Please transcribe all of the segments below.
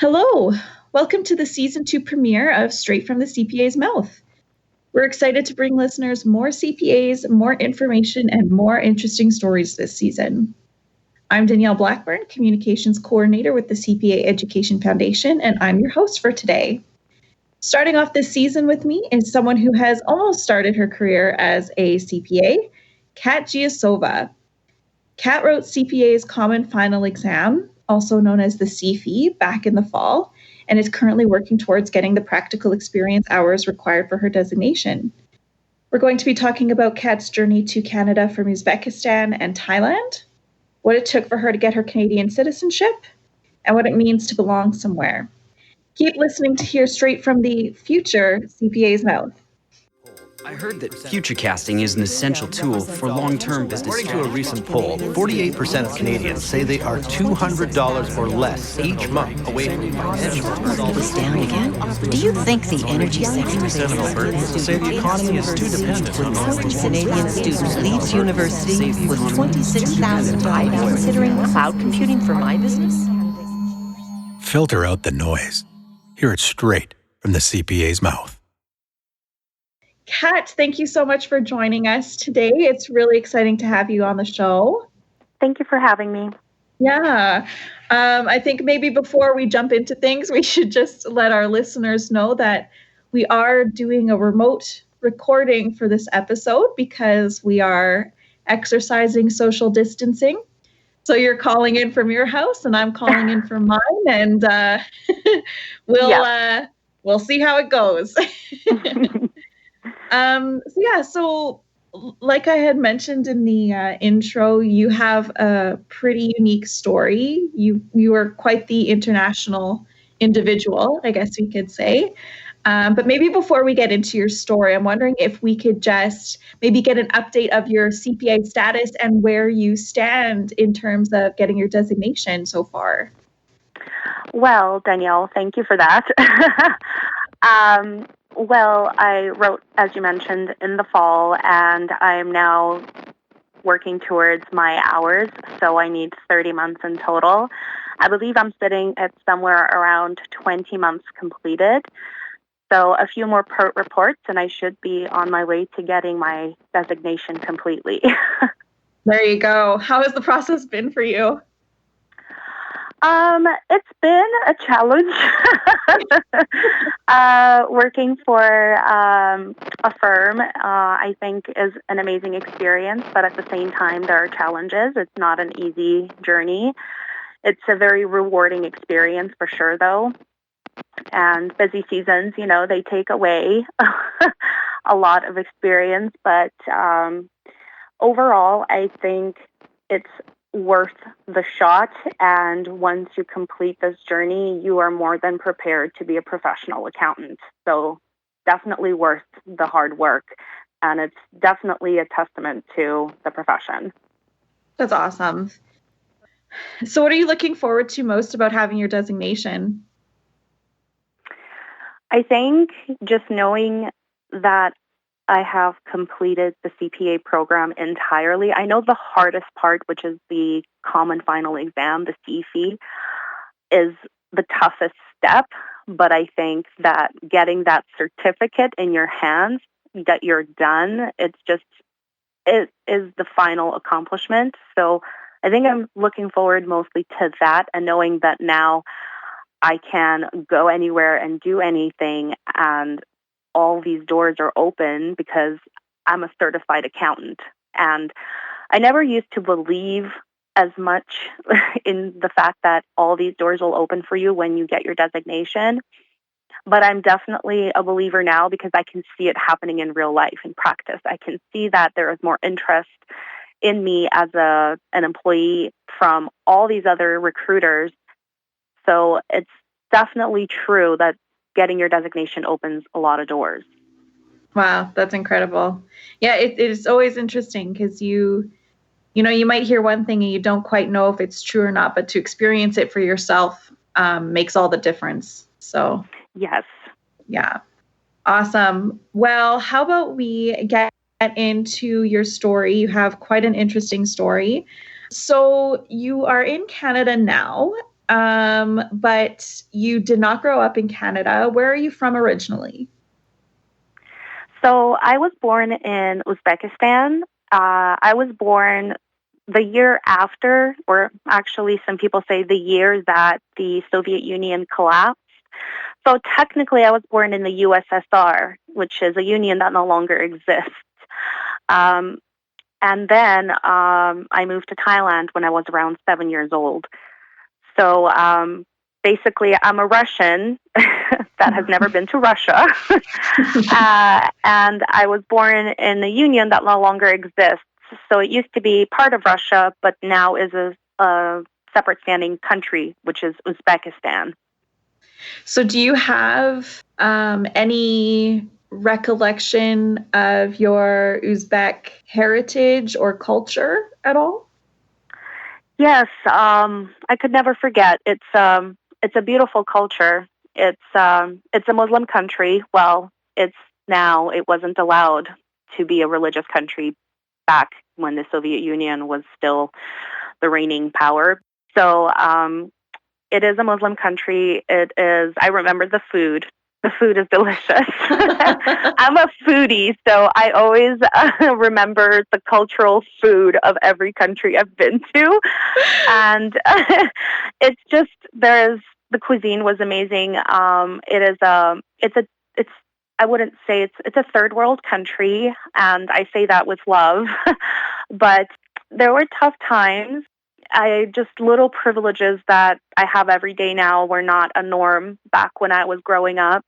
Hello, welcome to the season 2 premiere of Straight from the CPA's Mouth. We're excited to bring listeners more CPAs, more information, and more interesting stories this season. I'm Danielle Blackburn, Communications Coordinator with the CPA Education Foundation, and I'm your host for today. Starting off this season with me is someone who has almost started her career as a CPA, Kat Giyasova. Kat wrote CPA's Common Final Exam, also known as the CFE, back in the fall, and is currently working towards getting the practical experience hours required for her designation. We're going to be talking about Kat's journey to Canada from Uzbekistan and Thailand, what it took for her to get her Canadian citizenship, and what it means to belong somewhere. Keep listening to hear straight from the future CPA's mouth. I heard that future casting is an essential tool for long-term business. According to a recent poll, 48% of Canadians say they are $200 or less each month away from financial Is down again? Do you think the energy sector of Albertans say the economy is too dependent on oil. Canadian student leaves university with $26,000? I'm considering cloud computing for my business. Filter out the noise. Hear it straight from the CPA's mouth. Kat, thank you so much for joining us today. It's really exciting to have you on the show. Thank you for having me. Yeah. I think maybe before we jump into things, we should just let our listeners know that we are doing a remote recording for this episode because we are exercising social distancing. So you're calling in from your house and I'm calling in from mine, and we'll see how it goes. So like I had mentioned in the intro, you have a pretty unique story. You are quite the international individual, I guess we could say. But maybe before we get into your story, I'm wondering if we could just maybe get an update of your CPA status and where you stand in terms of getting your designation so far. Well, Danielle, thank you for that. Well, I wrote, as you mentioned, in the fall, and I'm now working towards my hours, so I need 30 months in total. I believe I'm sitting at somewhere around 20 months completed. So a few more PERT reports, and I should be on my way to getting my designation completely. There you go. How has the process been for you? It's been a challenge working for a firm. I think is an amazing experience, but at the same time, there are challenges. It's not an easy journey. It's a very rewarding experience for sure, though. And busy seasons, they take away a lot of experience. But overall, I think it's worth the shot, and once you complete this journey, you are more than prepared to be a professional accountant. So definitely worth the hard work, and it's definitely a testament to the profession. That's awesome. So what are you looking forward to most about having your designation? I think just knowing that I have completed the CPA program entirely. I know the hardest part, which is the Common Final Exam, the CFE, is the toughest step. But I think that getting that certificate in your hands, that you're done, it is the final accomplishment. So I think I'm looking forward mostly to that, and knowing that now I can go anywhere and do anything, and all these doors are open because I'm a certified accountant. And I never used to believe as much in the fact that all these doors will open for you when you get your designation. But I'm definitely a believer now because I can see it happening in real life, in practice. I can see that there is more interest in me as an employee from all these other recruiters. So it's definitely true that getting your designation opens a lot of doors. Wow, that's incredible. Yeah, it is always interesting because you might hear one thing and you don't quite know if it's true or not, but to experience it for yourself makes all the difference. So yes. Yeah. Awesome. Well, how about we get into your story? You have quite an interesting story. So you are in Canada now. but you did not grow up in Canada. Where are you from originally? So I was born in Uzbekistan. I was born the year after, or actually some people say the year that the Soviet Union collapsed. So technically I was born in the USSR, which is a union that no longer exists. Um, and then I moved to Thailand when I was around 7 years old. So basically, I'm a Russian that has never been to Russia. And I was born in a union that no longer exists. So it used to be part of Russia, but now is a separate standing country, which is Uzbekistan. So do you have any recollection of your Uzbek heritage or culture at all? Yes, I could never forget. It's a beautiful culture. It's a Muslim country. Well, it's now. It wasn't allowed to be a religious country back when the Soviet Union was still the reigning power. So it is a Muslim country. It is. I remember the food. The food is delicious. I'm a foodie, so I always remember the cultural food of every country I've been to. And it's just, the cuisine was amazing. I wouldn't say it's a third world country, and I say that with love, but there were tough times. Little privileges that I have every day now were not a norm back when I was growing up.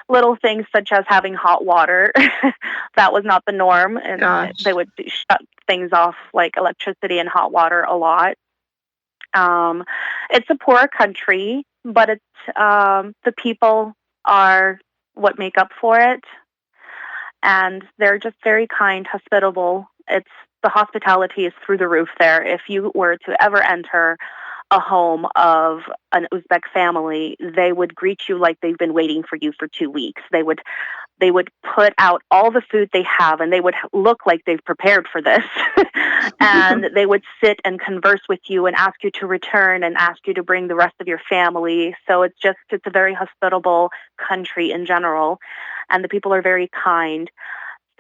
Little things such as having hot water, that was not the norm. And Gosh. They would shut things off like electricity and hot water a lot. It's a poor country, but the people are what make up for it. And they're just very kind, hospitable. The hospitality is through the roof there. If you were to ever enter a home of an Uzbek family, they would greet you like they've been waiting for you for 2 weeks. They would put out all the food they have, and they would look like they've prepared for this. And they would sit and converse with you and ask you to return and ask you to bring the rest of your family. So it's a very hospitable country in general, and the people are very kind.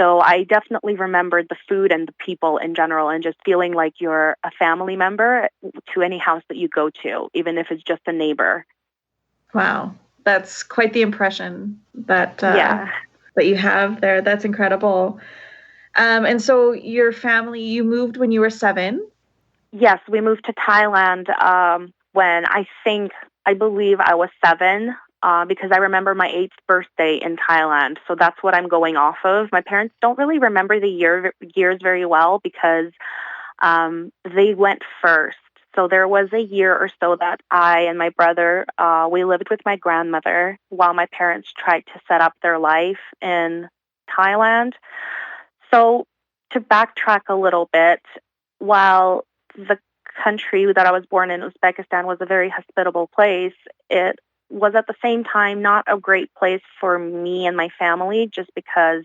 So I definitely remembered the food and the people in general, and just feeling like you're a family member to any house that you go to, even if it's just a neighbor. Wow. That's quite the impression that you have there. That's incredible. And so your family, you moved when you were 7? Yes, we moved to Thailand when I believe I was 7. Because I remember my 8th birthday in Thailand. So that's what I'm going off of. My parents don't really remember the years very well because they went first. So there was a year or so that I and my brother, we lived with my grandmother while my parents tried to set up their life in Thailand. So to backtrack a little bit, while the country that I was born in, Uzbekistan, was a very hospitable place, it was at the same time not a great place for me and my family, just because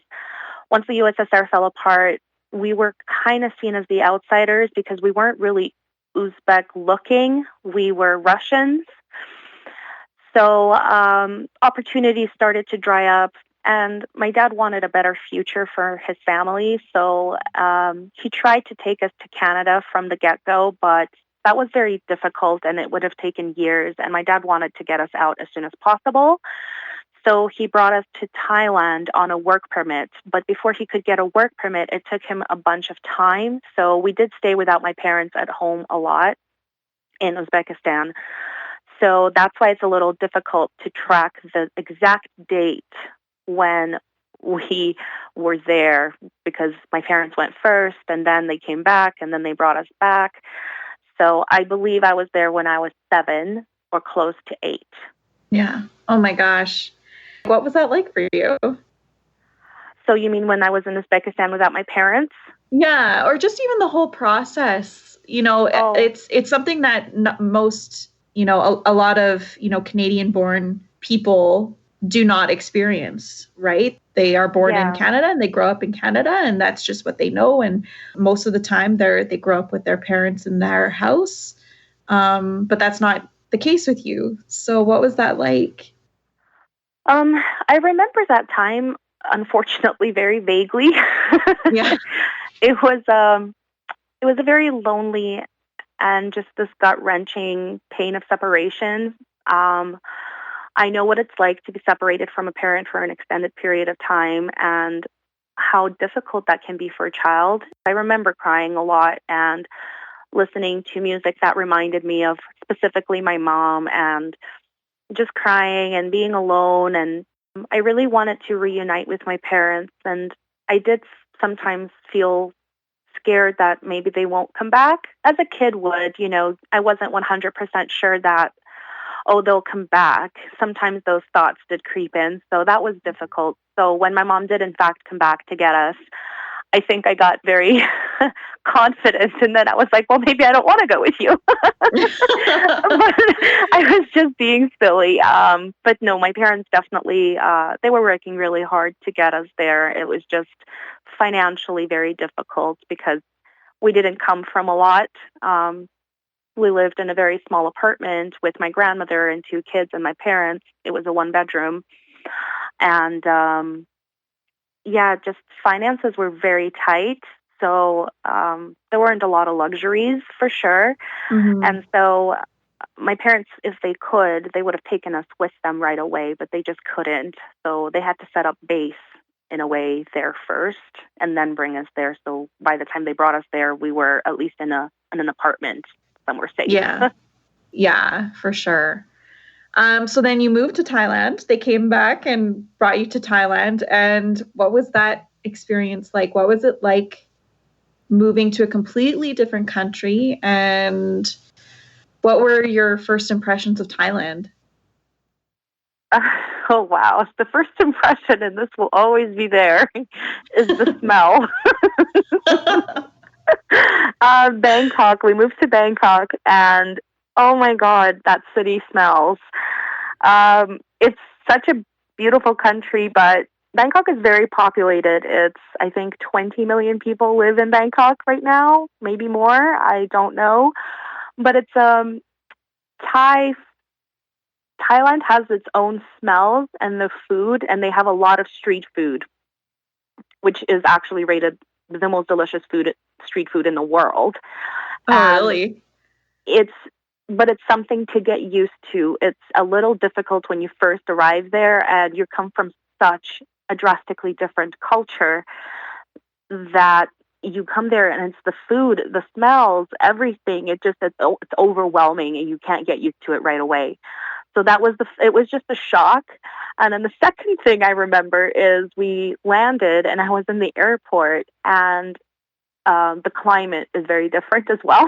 once the USSR fell apart, we were kind of seen as the outsiders because we weren't really Uzbek looking. We were Russians. So opportunities started to dry up, and my dad wanted a better future for his family. So he tried to take us to Canada from the get-go, but that was very difficult, and it would have taken years, and my dad wanted to get us out as soon as possible. So he brought us to Thailand on a work permit, but before he could get a work permit, it took him a bunch of time. So we did stay without my parents at home a lot in Uzbekistan. So that's why it's a little difficult to track the exact date when we were there, because my parents went first, and then they came back, and then they brought us back. So I believe I was there when I was 7 or close to 8. Yeah. Oh my gosh. What was that like for you? So you mean when I was in Uzbekistan without my parents? Yeah, or just even the whole process. It's something that most, a lot of, Canadian-born people do not experience, right? They are born in Canada and they grow up in Canada, and that's just what they know. And most of the time they grow up with their parents in their house. But that's not the case with you. So what was that like? I remember that time, unfortunately, very vaguely. Yeah. It was a very lonely and just this gut-wrenching pain of separation. I know what it's like to be separated from a parent for an extended period of time and how difficult that can be for a child. I remember crying a lot and listening to music that reminded me of specifically my mom and just crying and being alone. And I really wanted to reunite with my parents. And I did sometimes feel scared that maybe they won't come back as a kid would. I wasn't 100% sure that, oh, they'll come back. Sometimes those thoughts did creep in. So that was difficult. So when my mom did, in fact, come back to get us, I think I got very confident. And then I was like, well, maybe I don't want to go with you. But I was just being silly. But no, my parents definitely, they were working really hard to get us there. It was just financially very difficult because we didn't come from a lot. We lived in a very small apartment with my grandmother and 2 kids and my parents. It was a 1-bedroom. And just finances were very tight. So there weren't a lot of luxuries for sure. Mm-hmm. And so my parents, if they could, they would have taken us with them right away, but they just couldn't. So they had to set up base in a way there first and then bring us there. So by the time they brought us there, we were at least in an apartment somewhere safe. Yeah. Yeah, for sure. So then you moved to Thailand. They came back and brought you to Thailand. And what was that experience like? What was it like moving to a completely different country? And what were your first impressions of Thailand? Oh, wow. The first impression, and this will always be there, is the smell. Bangkok. We moved to Bangkok, and oh my God, that city smells. It's such a beautiful country, but Bangkok is very populated. It's, I think, 20 million people live in Bangkok right now, maybe more. I don't know. But it's Thailand has its own smells and the food, and they have a lot of street food, which is actually rated the most delicious street food in the world. Oh, really? But it's something to get used to. It's a little difficult when you first arrive there and you come from such a drastically different culture that you come there and it's the food, the smells, everything. It's overwhelming and you can't get used to it right away. So it was just a shock. And then the second thing I remember is we landed and I was in the airport and the climate is very different as well.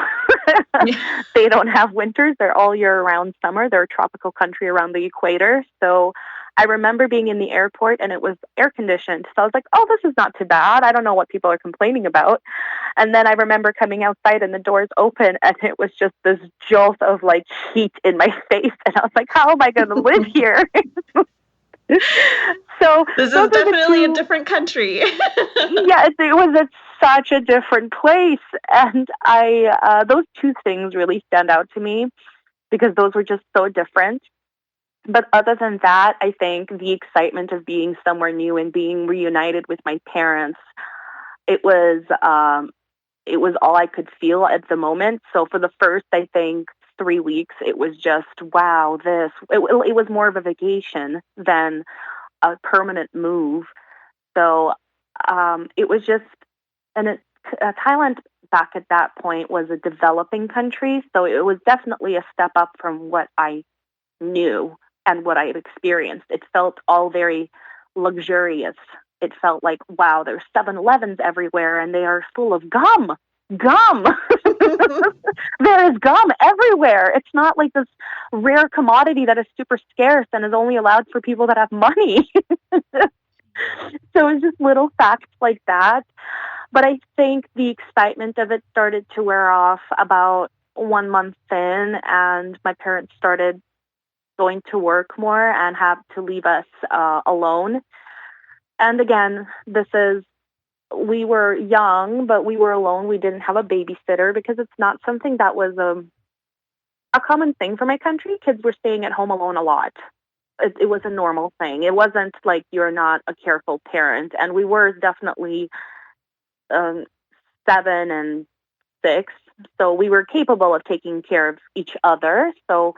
Yeah. They don't have winters. They're all year-round summer. They're a tropical country around the equator. So I remember being in the airport and it was air-conditioned. So I was like, oh, this is not too bad. I don't know what people are complaining about. And then I remember coming outside and the doors open and it was just this jolt of like heat in my face. And I was like, how am I going to live here? So this is definitely a different country. Yeah, it was such a different place. And those 2 things really stand out to me because those were just so different. But other than that, I think the excitement of being somewhere new and being reunited with my parents, it was all I could feel at the moment. So for the first, I think, 3 weeks, it was just, wow, it was more of a vacation than a permanent move. So it was just, Thailand back at that point was a developing country. So it was definitely a step up from what I knew and what I had experienced. It felt all very luxurious. It felt like, wow, there's 7-Elevens everywhere and they are full of gum. There is gum everywhere. It's not like this rare commodity that is super scarce and is only allowed for people that have money. So it's just little facts like that. But I think the excitement of it started to wear off about 1 month in, and my parents started going to work more and have to leave us alone. And again, we were young, but we were alone. We didn't have a babysitter because it's not something that was a common thing for my country. Kids were staying at home alone a lot. It was a normal thing. It wasn't like you're not a careful parent. And we were definitely um, 7 and 6. So we were capable of taking care of each other. So,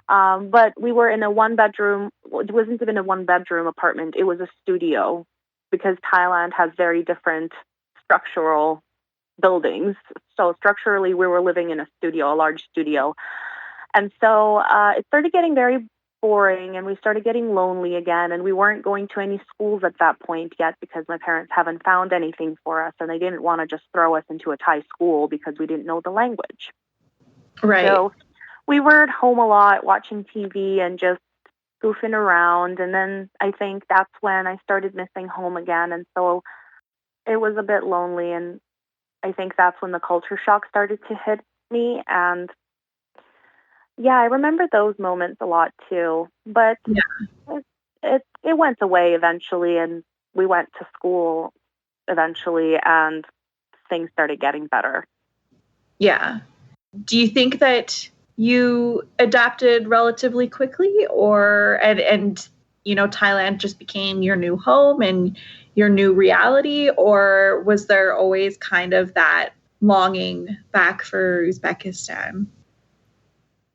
but we were in a one bedroom, it wasn't even a one bedroom apartment. It was a studio because Thailand has very different structural buildings. So structurally, we were living in a studio, a large studio. And so it started getting very boring and we started getting lonely again. And we weren't going to any schools at that point yet because my parents haven't found anything for us and they didn't want to just throw us into a Thai school because we didn't know the language. Right. So we were at home a lot watching TV and just goofing around. And then I think that's when I started missing home again. And so it was a bit lonely. And I think that's when the culture shock started to hit me. And yeah, I remember those moments a lot too. But it went away eventually, and we went to school eventually, and things started getting better. Yeah. Do you think that you adapted relatively quickly, or and Thailand just became your new home and your new reality, or was there always kind of that longing back for Uzbekistan?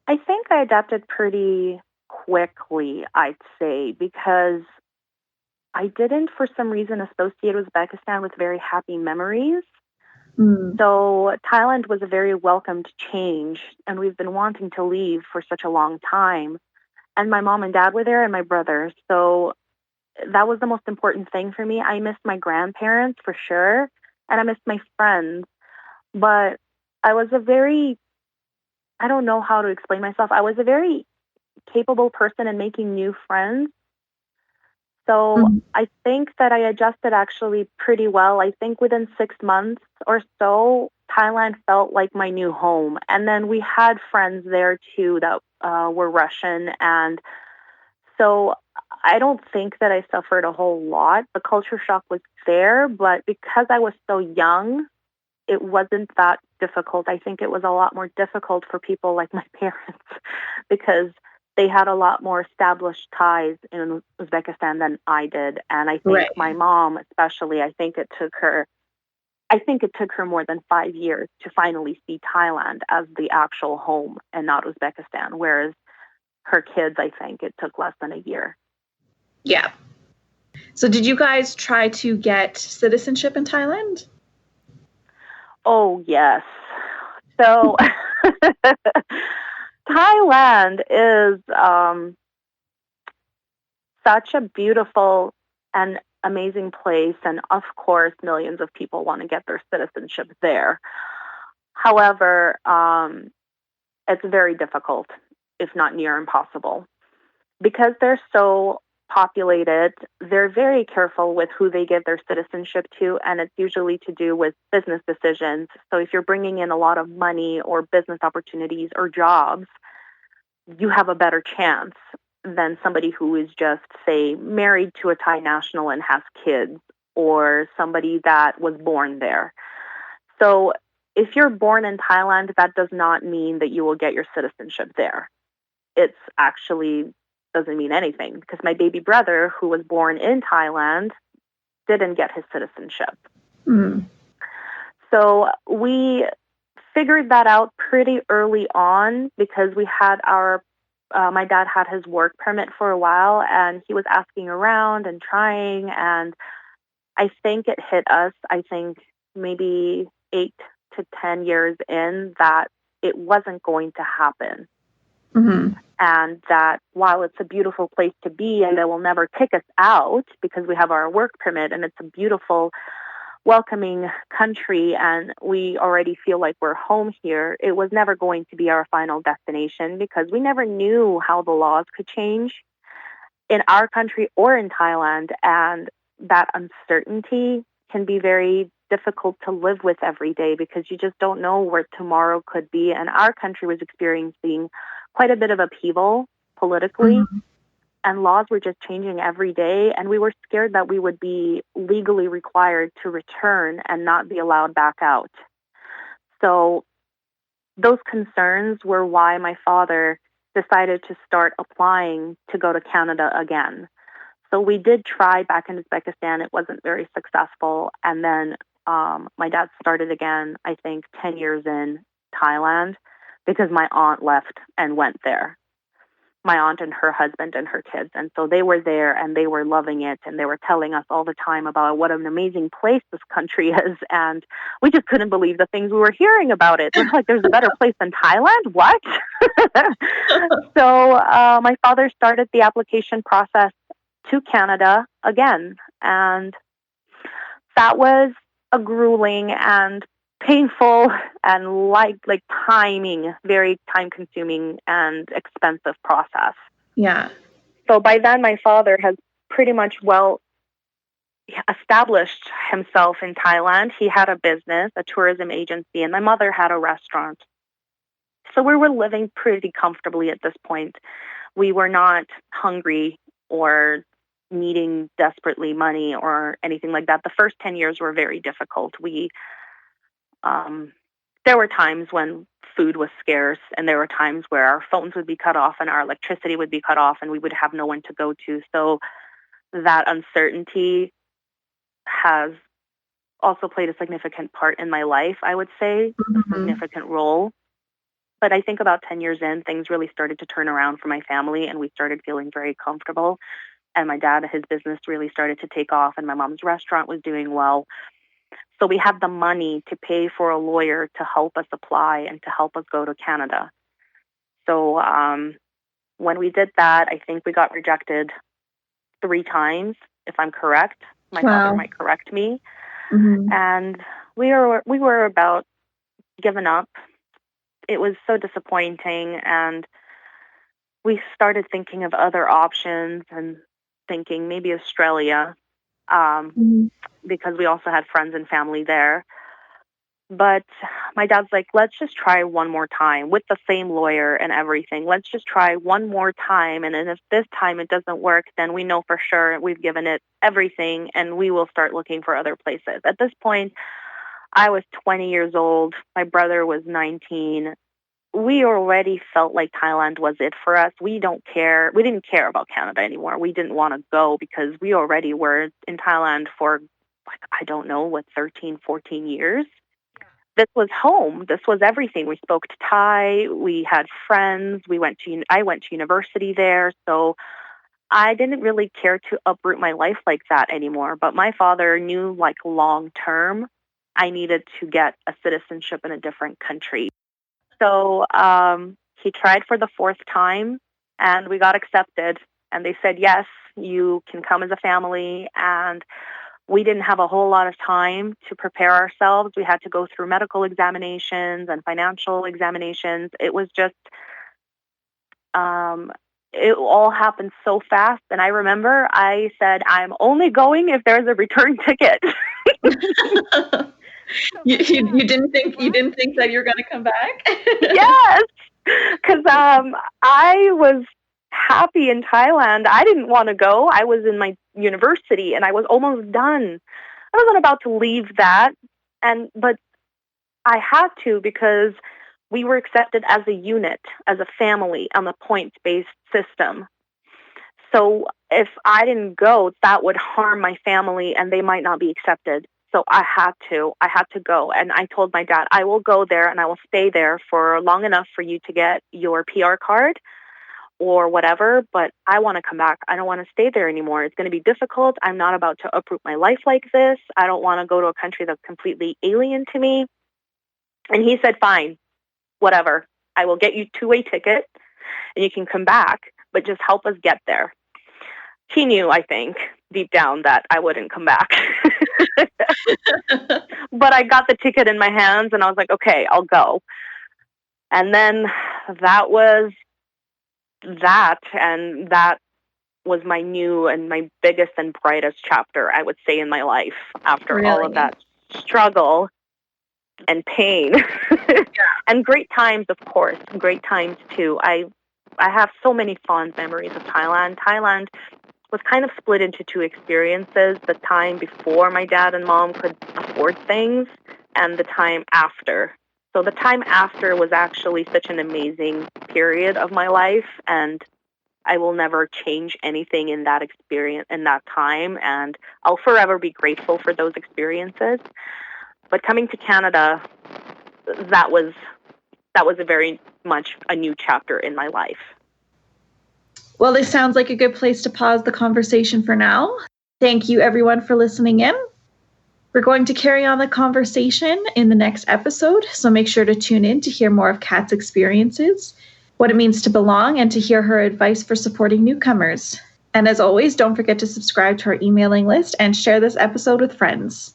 I think I adapted pretty quickly, I'd say, because I didn't, for some reason, associate Uzbekistan with very happy memories. So Thailand was a very welcomed change, and we've been wanting to leave for such a long time. And my mom and dad were there and my brother. So that was the most important thing for me. I missed my grandparents for sure, and I missed my friends. But I was I don't know how to explain myself. I was a very capable person in making new friends. So I think that I adjusted actually pretty well. I think within 6 months or so, Thailand felt like my new home. And then we had friends there too that were Russian. And so I don't think that I suffered a whole lot. The culture shock was there, but because I was so young, it wasn't that difficult. I think it was a lot more difficult for people like my parents because they had a lot more established ties in Uzbekistan than I did. And I think my mom, especially, I think it took her more than 5 years to finally see Thailand as the actual home and not Uzbekistan. Whereas her kids, I think it took less than a year. Yeah. So did you guys try to get citizenship in Thailand? Oh, yes. So Thailand is such a beautiful and amazing place. And of course, millions of people want to get their citizenship there. However, it's very difficult, if not near impossible. Because they're so populated, they're very careful with who they give their citizenship to, and it's usually to do with business decisions. So if you're bringing in a lot of money or business opportunities or jobs, you have a better chance than somebody who is just, say, married to a Thai national and has kids, or somebody that was born there. So if you're born in Thailand, that does not mean that you will get your citizenship there. It's actually doesn't mean anything because my baby brother, who was born in Thailand, didn't get his citizenship. So we figured that out pretty early on because we had my dad had his work permit for a while and he was asking around and trying. And I think it hit us, maybe 8 to 10 years in that it wasn't going to happen. And that while it's a beautiful place to be and they will never kick us out because we have our work permit and it's a beautiful, welcoming country and we already feel like we're home here, it was never going to be our final destination because we never knew how the laws could change in our country or in Thailand. And that uncertainty can be very difficult to live with every day because you just don't know where tomorrow could be. And our country was experiencing quite a bit of upheaval politically, and laws were just changing every day. And we were scared that we would be legally required to return and not be allowed back out. So those concerns were why my father decided to start applying to go to Canada again. So we did try back in Uzbekistan. It wasn't very successful. And then my dad started again, I think 10 years in Thailand, because my aunt left and went there. My aunt and her husband and her kids. And so they were there and they were loving it. And they were telling us all the time about what an amazing place this country is. And we just couldn't believe the things we were hearing about it. We're like, there's a better place than Thailand? What? So my father started the application process to Canada again. And that was a grueling and painful and like very time consuming and expensive process. Yeah. So by then my father has pretty much established himself in Thailand. He had a business, a tourism agency, and my mother had a restaurant. So we were living pretty comfortably at this point. We were not hungry or needing desperately money or anything like that. The first 10 years were very difficult. There were times when food was scarce, and there were times where our phones would be cut off and our electricity would be cut off and we would have no one to go to. So that uncertainty has also played a significant part in my life, I would say, a significant role. But I think about 10 years in, things really started to turn around for my family, and we started feeling very comfortable. And my dad, his business really started to take off, and my mom's restaurant was doing well. So we had the money to pay for a lawyer to help us apply and to help us go to Canada. So when we did that, I think we got rejected 3 times, if I'm correct. My father might correct me. And we were about given up. It was so disappointing, and we started thinking of other options and thinking maybe Australia, because we also had friends and family there. But my dad's like, let's just try one more time with the same lawyer and everything. Let's just try one more time. And then if this time it doesn't work, then we know for sure we've given it everything and we will start looking for other places. At this point, I was 20 years old. My brother was 19. We already felt like Thailand was it for us. We didn't care about Canada anymore. We didn't want to go because we already were in Thailand for, 13, 14 years. This was home. This was everything. We spoke Thai. We had friends. I went to university there. So I didn't really care to uproot my life like that anymore. But my father knew, long term, I needed to get a citizenship in a different country. So he tried for the 4th time, and we got accepted. And they said, yes, you can come as a family. And we didn't have a whole lot of time to prepare ourselves. We had to go through medical examinations and financial examinations. It was just, it all happened so fast. And I remember I said, I'm only going if there's a return ticket. You didn't think that you were going to come back? Yes, because I was happy in Thailand. I didn't want to go. I was in my university and I was almost done. I wasn't about to leave that, but I had to because we were accepted as a unit, as a family on the points-based system. So if I didn't go, that would harm my family and they might not be accepted. So I had to go. And I told my dad, I will go there and I will stay there for long enough for you to get your PR card or whatever, but I want to come back. I don't want to stay there anymore. It's going to be difficult. I'm not about to uproot my life like this. I don't want to go to a country that's completely alien to me. And he said, fine, whatever. I will get you 2-way ticket and you can come back, but just help us get there. He knew, I think, deep down that I wouldn't come back. But I got the ticket in my hands and I was like, okay, I'll go. And then that was that. And that was my new and my biggest and brightest chapter, I would say, in my life after all of that struggle and pain. And great times, of course, great times too. I have so many fond memories of Thailand. Thailand was kind of split into 2 experiences, the time before my dad and mom could afford things and the time after. So the time after was actually such an amazing period of my life, and I will never change anything in that experience, in that time, and I'll forever be grateful for those experiences. But coming to Canada, that was a very much a new chapter in my life. Well, this sounds like a good place to pause the conversation for now. Thank you, everyone, for listening in. We're going to carry on the conversation in the next episode, so make sure to tune in to hear more of Kat's experiences, what it means to belong, and to hear her advice for supporting newcomers. And as always, don't forget to subscribe to our emailing list and share this episode with friends.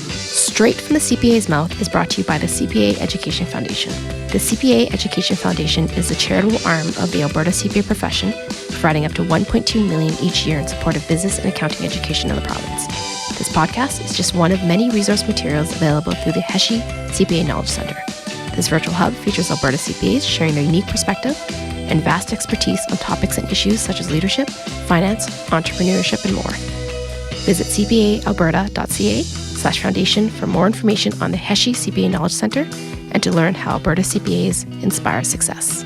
Straight from the CPA's Mouth is brought to you by the CPA Education Foundation. The CPA Education Foundation is the charitable arm of the Alberta CPA profession, providing up to $1.2 million each year in support of business and accounting education in the province. This podcast is just one of many resource materials available through the Heshi CPA Knowledge Center. This virtual hub features Alberta CPAs sharing their unique perspective and vast expertise on topics and issues such as leadership, finance, entrepreneurship, and more. Visit cpaalberta.ca/foundation for more information on the Heshi CPA Knowledge Center and to learn how Alberta CPAs inspire success.